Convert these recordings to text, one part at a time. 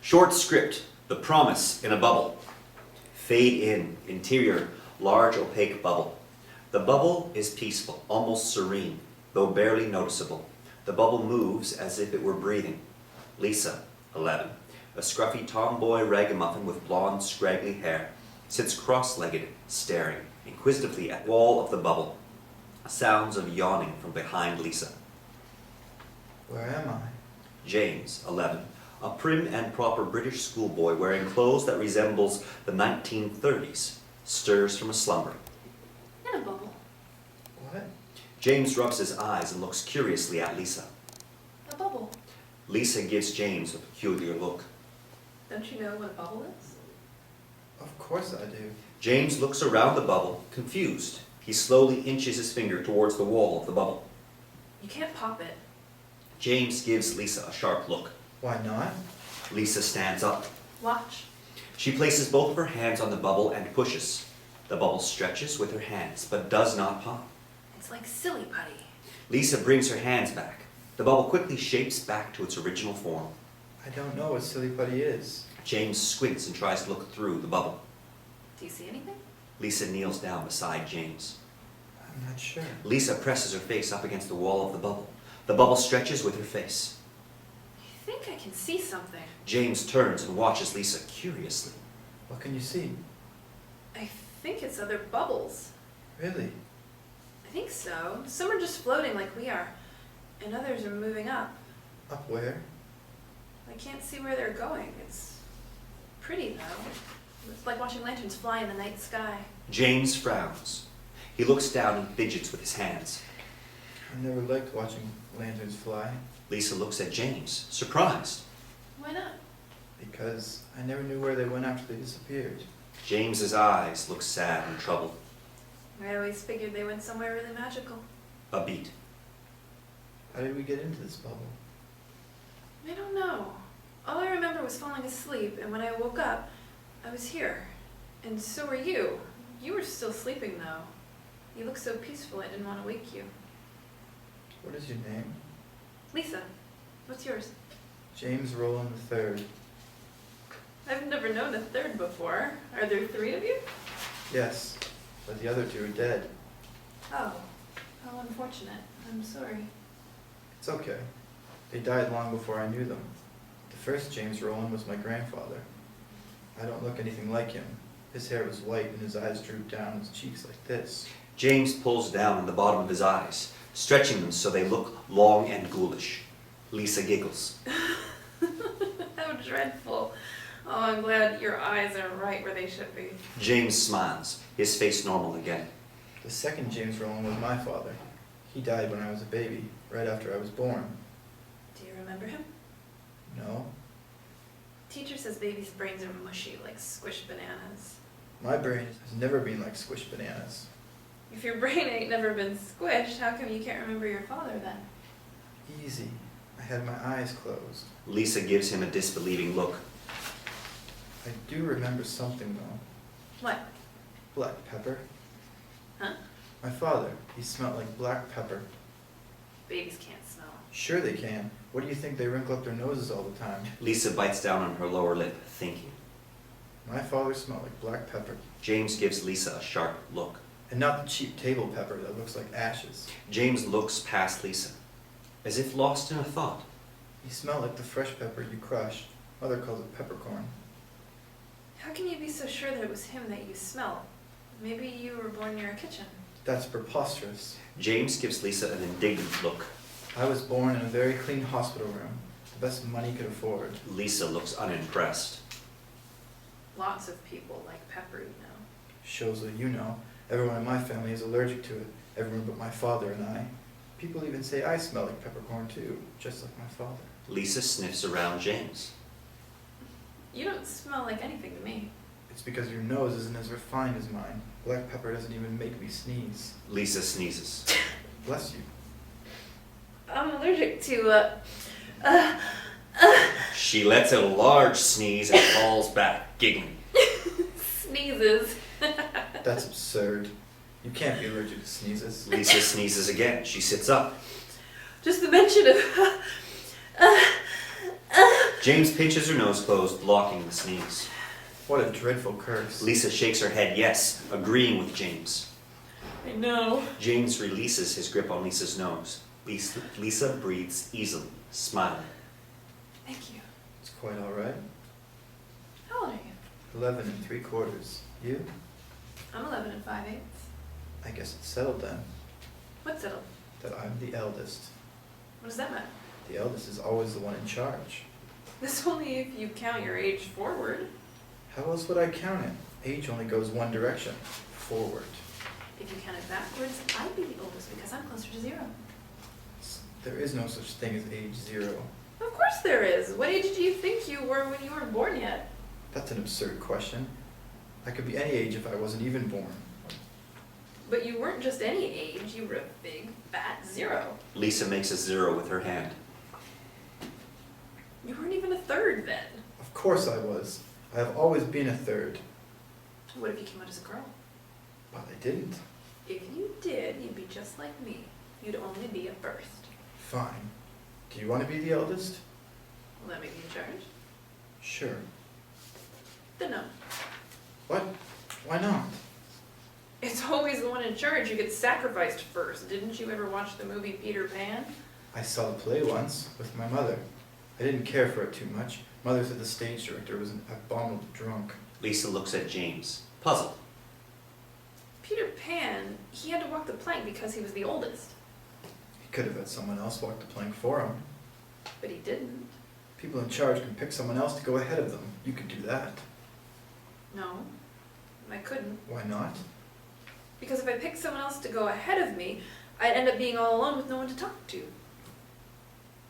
Short script, the promise in a bubble. Fade in, interior, large opaque bubble. The bubble is peaceful, almost serene, though barely noticeable. The bubble moves as if it were breathing. Lisa, 11, a scruffy tomboy ragamuffin with blonde, scraggly hair, sits cross-legged, staring inquisitively at the wall of the bubble. Sounds of yawning from behind Lisa. Where am I? James, 11, a prim and proper British schoolboy wearing clothes that resembles the 1930s, stirs from a slumber. In a bubble. What? James rubs his eyes and looks curiously at Lisa. A bubble. Lisa gives James a peculiar look. Don't you know what a bubble is? Of course I do. James looks around the bubble, confused. He slowly inches his finger towards the wall of the bubble. You can't pop it. James gives Lisa a sharp look. Why not? Lisa stands up. Watch. She places both of her hands on the bubble and pushes. The bubble stretches with her hands, but does not pop. It's like silly putty. Lisa brings her hands back. The bubble quickly shapes back to its original form. I don't know what silly putty is. James squints and tries to look through the bubble. Do you see anything? Lisa kneels down beside James. I'm not sure. Lisa presses her face up against the wall of the bubble. The bubble stretches with her face. I think I can see something. James turns and watches Lisa curiously. What can you see? I think it's other bubbles. Really? I think so. Some are just floating like we are, and others are moving up. Up where? I can't see where they're going. It's pretty, though. It's like watching lanterns fly in the night sky. James frowns. He looks down and fidgets with his hands. I never liked watching lanterns fly Lisa looks at James, surprised. Why not? because I never knew where they went after they disappeared. James's eyes look sad and troubled. I always figured they went somewhere really magical. A beat. How did we get into this bubble? I don't know. All I remember was falling asleep, and when I woke up, I was here. And so were you. You were still sleeping, though. You looked so peaceful, I didn't want to wake you. What is your name? Lisa, what's yours? James Rowland III. I've never known a third before. Are there 3 of you? Yes, but the other 2 are dead. Oh, how unfortunate. I'm sorry. It's okay. They died long before I knew them. The first James Rowland was my grandfather. I don't look anything like him. His hair was white and his eyes drooped down his cheeks like this. James pulls down on the bottom of his eyes, stretching them so they look long and ghoulish. Lisa giggles. How dreadful. Oh, I'm glad your eyes are right where they should be. James smiles, his face normal again. The second James Rowland was my father. He died when I was a baby, right after I was born. Do you remember him? No? Teacher says babies' brains are mushy, like squished bananas. My brain has never been like squished bananas. If your brain ain't never been squished, how come you can't remember your father then? Easy. I had my eyes closed. Lisa gives him a disbelieving look. I do remember something though. What? Black pepper. Huh? My father, he smelled like black pepper. Babies can't smell. Sure they can. What do you think they wrinkle up their noses all the time? Lisa bites down on her lower lip, thinking. My father smelled like black pepper. James gives Lisa a sharp look. And not the cheap table pepper that looks like ashes. James looks past Lisa, as if lost in a thought. He smelled like the fresh pepper you crushed. Mother calls it peppercorn. How can you be so sure that it was him that you smelled? Maybe you were born near a kitchen. That's preposterous. James gives Lisa an indignant look. I was born in a very clean hospital room. The best money could afford. Lisa looks unimpressed. Lots of people like pepper, you know. Shows that you know. Everyone in my family is allergic to it. Everyone but my father and I. People even say I smell like peppercorn too, just like my father. Lisa sniffs around James. You don't smell like anything to me. It's because your nose isn't as refined as mine. Black pepper doesn't even make me sneeze. Lisa sneezes. Bless you. I'm allergic to, She lets out a large sneeze and falls back, giggling. sneezes. That's absurd. You can't be allergic to sneezes. Lisa sneezes again. She sits up. Just the mention of James pinches her nose closed, blocking the sneeze. What a dreadful curse. Lisa shakes her head yes, agreeing with James. I know. James releases his grip on Lisa's nose. Lisa breathes easily, smiling. Thank you. It's quite all right. How old are you? 11 3/4. You? I'm 11 5/8. I guess it's settled then, What's settled? that I'm the eldest. What does that mean? The eldest is always the one in charge. This only if you count your age forward. How else would I count it? Age only goes one direction, forward. If you count it backwards, I'd be the oldest because I'm closer to 0. There is no such thing as age 0. Of course there is. What age do you think you were when you weren't born yet? That's an absurd question. I could be any age if I wasn't even born. But you weren't just any age, you were a big, fat 0. Lisa makes a 0 with her hand. You weren't even a third then. Of course I was. I have always been a third. What if you came out as a girl? But I didn't. If you did, you'd be just like me. You'd only be a first. Fine. Do you want to be the eldest? Will that make me in charge? Sure. Then no. What? Why not? It's always the one in charge who gets sacrificed first. Didn't you ever watch the movie Peter Pan? I saw the play once with my mother. I didn't care for it too much. Mother said the stage director was an abominable drunk. Lisa looks at James, puzzled. Peter Pan, he had to walk the plank because he was the oldest. He could have had someone else walk the plank for him. But he didn't. People in charge can pick someone else to go ahead of them. You could do that. No, I couldn't. Why not? Because if I picked someone else to go ahead of me, I'd end up being all alone with no one to talk to.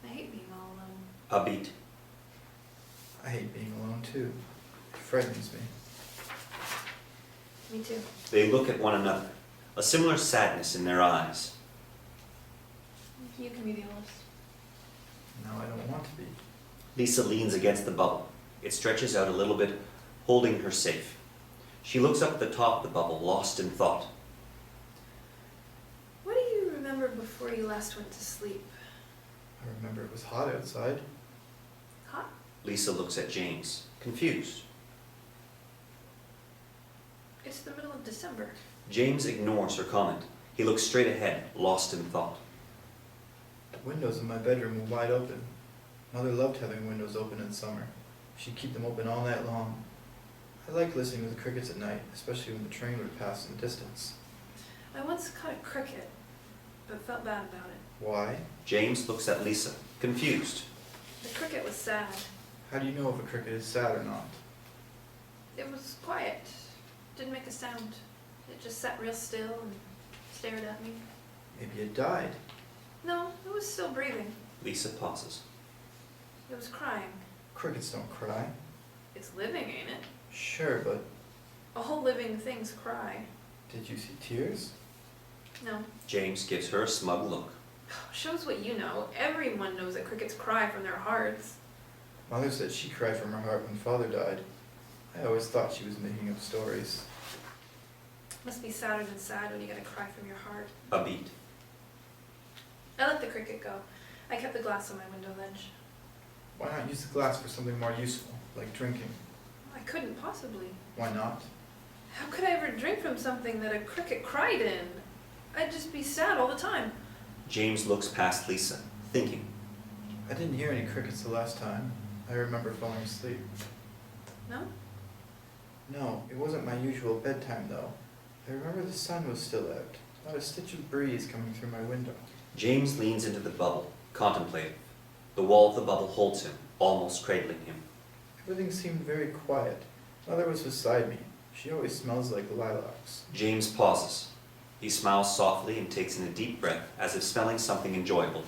I hate being all alone. A beat. I hate being alone too. It frightens me. Me too. They look at one another, a similar sadness in their eyes. You can be the oldest. Now I don't want to be. Lisa leans against the bubble. It stretches out a little bit, holding her safe. She looks up at the top of the bubble, lost in thought. What do you remember before you last went to sleep? I remember it was hot outside. Hot? Lisa looks at James, confused. It's the middle of December. James ignores her comment. He looks straight ahead, lost in thought. The windows in my bedroom were wide open. Mother loved having windows open in summer. She'd keep them open all night long. I liked listening to the crickets at night, especially when the train would pass in the distance. I once caught a cricket, but felt bad about it. Why? James looks at Lisa, confused. The cricket was sad. How do you know if a cricket is sad or not? It was quiet. Didn't make a sound. It just sat real still and stared at me. Maybe it died. No, it was still breathing. Lisa pauses. It was crying. Crickets don't cry. It's living, ain't it? Sure, but All living things cry. did you see tears? No. James gives her a smug look. Shows what you know. Everyone knows that crickets cry from their hearts. Mother said she cried from her heart when Father died. I always thought she was making up stories. Must be sadder than sad when you gotta cry from your heart. A beat. I let the cricket go. I kept the glass on my window ledge. Why not use the glass for something more useful, like drinking? I couldn't possibly. Why not? How could I ever drink from something that a cricket cried in? I'd just be sad all the time. James looks past Lisa, thinking. I didn't hear any crickets the last time. I remember falling asleep. No? No, it wasn't my usual bedtime though. I remember the sun was still out, not a stitch of breeze coming through my window. James leans into the bubble, contemplative. The wall of the bubble holds him, almost cradling him. Everything seemed very quiet. Mother was beside me. She always smells like lilacs. James pauses. He smiles softly and takes in a deep breath, as if smelling something enjoyable.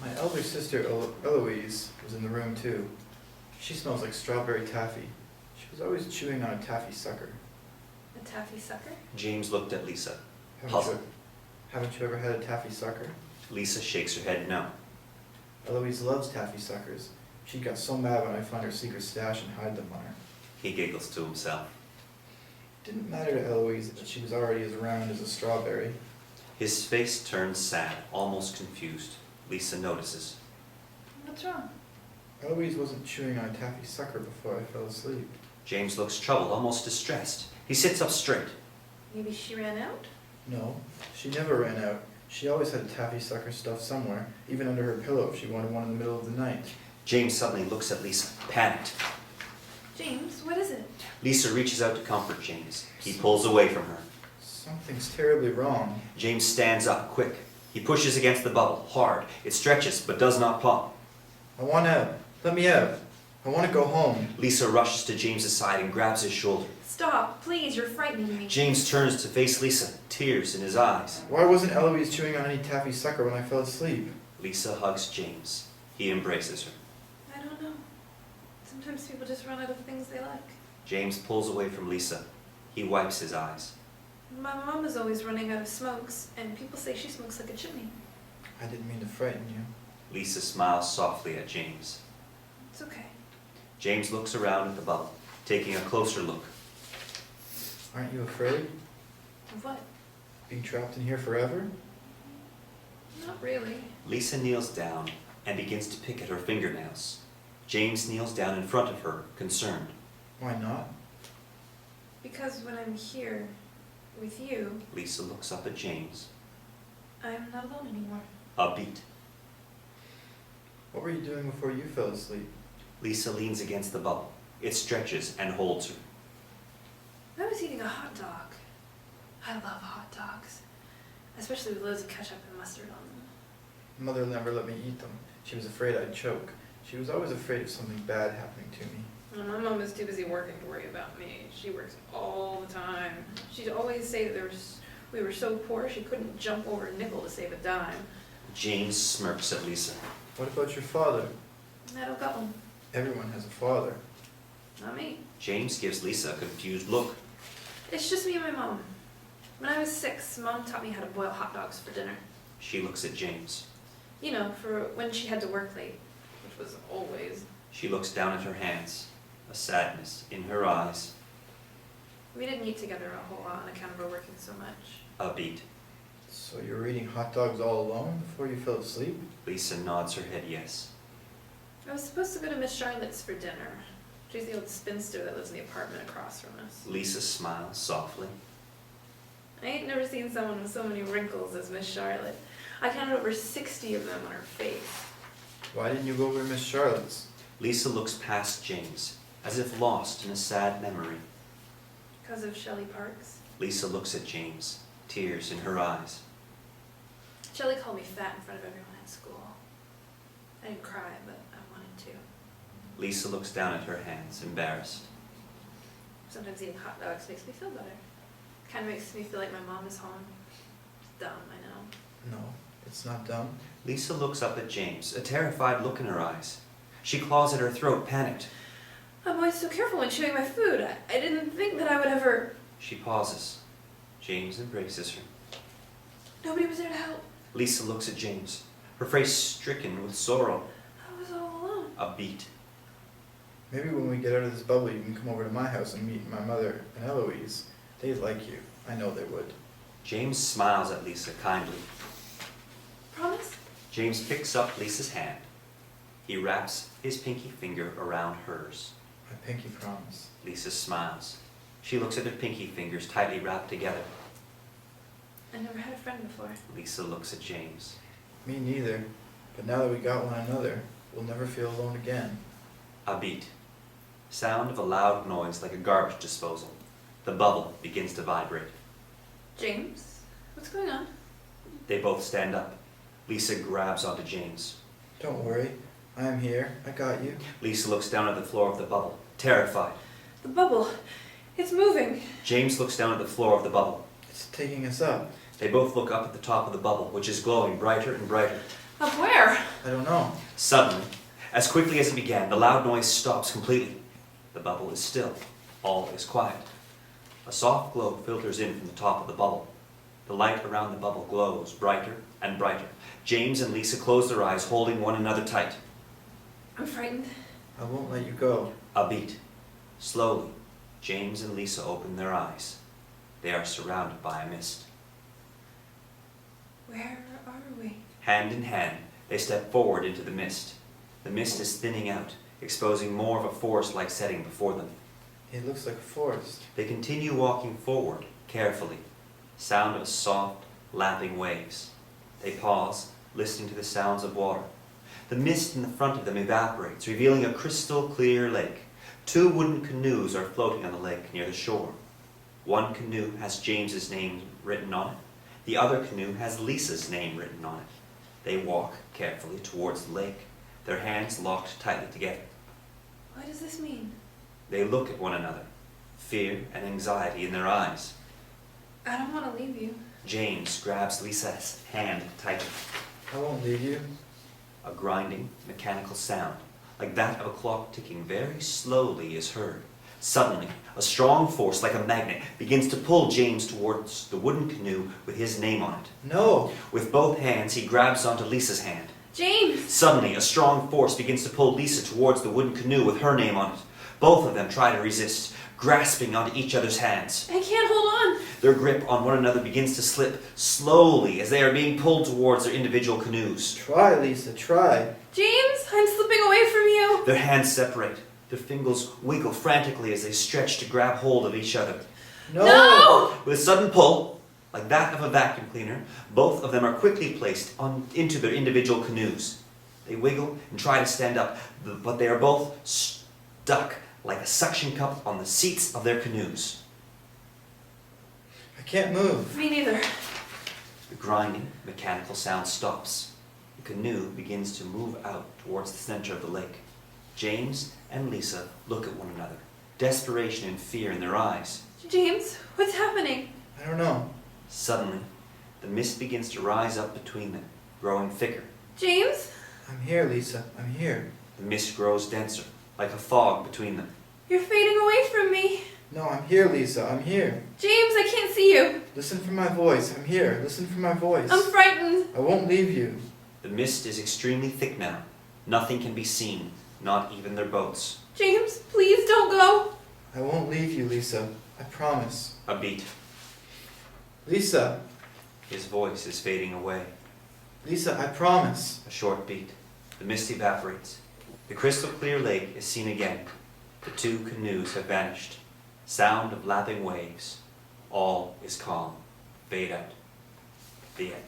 My elder sister Eloise was in the room too. She smells like strawberry taffy. She was always chewing on a taffy sucker. A taffy sucker? James looked at Lisa, Haven't puzzled. haven't you ever had a taffy sucker? Lisa shakes her head no. Eloise loves taffy suckers. She got so mad when I found her secret stash and hid them on her. He giggles to himself. It didn't matter to Eloise that she was already as round as a strawberry. His face turns sad, almost confused. Lisa notices. What's wrong? Eloise wasn't chewing on a taffy sucker before I fell asleep. James looks troubled, almost distressed. He sits up straight. Maybe she ran out? No, she never ran out. She always had a taffy sucker stuffed somewhere, even under her pillow if she wanted one in the middle of the night. James suddenly looks at Lisa, panicked. James, what is it? Lisa reaches out to comfort James. He pulls away from her. Something's terribly wrong. James stands up, quick. He pushes against the bubble, hard. It stretches, but does not pop. I want out. Let me out. I want to go home. Lisa rushes to James's side and grabs his shoulder. Stop, please, you're frightening me. James turns to face Lisa, tears in his eyes. Why wasn't Eloise chewing on any taffy sucker when I fell asleep? Lisa hugs James. He embraces her. I don't know. Sometimes people just run out of things they like. James pulls away from Lisa. He wipes his eyes. My mom is always running out of smokes, and people say she smokes like a chimney. I didn't mean to frighten you. Lisa smiles softly at James. It's okay. James looks around at the bubble, taking a closer look. Aren't you afraid? Of what? Being trapped in here forever? Not really. Lisa kneels down and begins to pick at her fingernails. James kneels down in front of her, concerned. Why not? Because when I'm here with you, Lisa looks up at James. I'm not alone anymore. A beat. What were you doing before you fell asleep? Lisa leans against the bubble. It stretches and holds her. I was eating a hot dog. I love hot dogs, especially with loads of ketchup and mustard on them. Mother never let me eat them. She was afraid I'd choke. She was always afraid of something bad happening to me. Well, my mom is too busy working to worry about me. She works all the time. She'd always say that we were so poor she couldn't jump over a nickel to save a dime. James smirks at Lisa. What about your father? I don't got one. Everyone has a father. Not me. James gives Lisa a confused look. It's just me and my mom. When I was 6, Mom taught me how to boil hot dogs for dinner. She looks at James. You know, for when she had to work late, which was always. She looks down at her hands, a sadness in her eyes. We didn't eat together a whole lot on account of her working so much. A beat. So you were eating hot dogs all alone before you fell asleep? Lisa nods her head yes. I was supposed to go to Miss Charlotte's for dinner. She's the old spinster that lives in the apartment across from us. Lisa smiles softly. I ain't never seen someone with so many wrinkles as Miss Charlotte. I counted over 60 of them on her face. Why didn't you go over to Miss Charlotte's? Lisa looks past James, as if lost in a sad memory. Because of Shelley Parks. Lisa looks at James, tears in her eyes. Shelley called me fat in front of everyone at school. I didn't cry, but I wanted to. Lisa looks down at her hands, embarrassed. Sometimes eating hot dogs makes me feel better. Kind of makes me feel like my mom is home. It's dumb, I know. No, it's not dumb. Lisa looks up at James, a terrified look in her eyes. She claws at her throat, panicked. I'm always so careful when chewing my food. I didn't think that I would ever... She pauses. James embraces her. Nobody was there to help. Lisa looks at James, her face stricken with sorrow. I was all alone. A beat. Maybe when we get out of this bubble you can come over to my house and meet my mother and Eloise. They'd like you. I know they would. James smiles at Lisa kindly. Promise? James picks up Lisa's hand. He wraps his pinky finger around hers. My pinky promise. Lisa smiles. She looks at her pinky fingers tightly wrapped together. I never had a friend before. Lisa looks at James. Me neither. But now that we got one another, we'll never feel alone again. A beat. Sound of a loud noise like a garbage disposal. The bubble begins to vibrate. James? What's going on? They both stand up. Lisa grabs onto James. Don't worry. I am here. I got you. Lisa looks down at the floor of the bubble, terrified. The bubble. It's moving. James looks down at the floor of the bubble. It's taking us up. They both look up at the top of the bubble, which is glowing brighter and brighter. Up where? I don't know. Suddenly, as quickly as it began, the loud noise stops completely. The bubble is still. All is quiet. A soft glow filters in from the top of the bubble. The light around the bubble glows brighter and brighter. James and Lisa close their eyes, holding one another tight. I'm frightened. I won't let you go. A beat. Slowly, James and Lisa open their eyes. They are surrounded by a mist. Where are we? Hand in hand, they step forward into the mist. The mist is thinning out, exposing more of a forest-like setting before them. It looks like a forest. They continue walking forward, carefully. Sound of soft, lapping waves. They pause, listening to the sounds of water. The mist in the front of them evaporates, revealing a crystal clear lake. 2 wooden canoes are floating on the lake near the shore. One canoe has James's name written on it. The other canoe has Lisa's name written on it. They walk carefully towards the lake, their hands locked tightly together. What does this mean? They look at one another, fear and anxiety in their eyes. I don't want to leave you. James grabs Lisa's hand tightly. I won't leave you. A grinding, mechanical sound, like that of a clock ticking very slowly, is heard. Suddenly, a strong force, like a magnet, begins to pull James towards the wooden canoe with his name on it. No! With both hands, he grabs onto Lisa's hand. James! Suddenly, a strong force begins to pull Lisa towards the wooden canoe with her name on it. Both of them try to resist, grasping onto each other's hands. I can't hold on. Their grip on one another begins to slip slowly as they are being pulled towards their individual canoes. Try, Lisa, try. James, I'm slipping away from you. Their hands separate. Their fingers wiggle frantically as they stretch to grab hold of each other. No! No! With a sudden pull, like that of a vacuum cleaner, both of them are quickly placed into their individual canoes. They wiggle and try to stand up, but they are both stuck like a suction cup on the seats of their canoes. I can't move. Me neither. The grinding, mechanical sound stops. The canoe begins to move out towards the center of the lake. James and Lisa look at one another, desperation and fear in their eyes. James, what's happening? I don't know. Suddenly, the mist begins to rise up between them, growing thicker. James? I'm here, Lisa. I'm here. The mist grows denser, like a fog between them. You're fading away from me. No, I'm here, Lisa. I'm here. James, I can't see you. Listen for my voice. I'm here. Listen for my voice. I'm frightened. I won't leave you. The mist is extremely thick now. Nothing can be seen, not even their boats. James, please don't go. I won't leave you, Lisa. I promise. A beat. Lisa. His voice is fading away. Lisa, I promise. A short beat. The mist evaporates. The crystal clear lake is seen again. The 2 canoes have vanished. Sound of lapping waves. All is calm. Fade out. The end.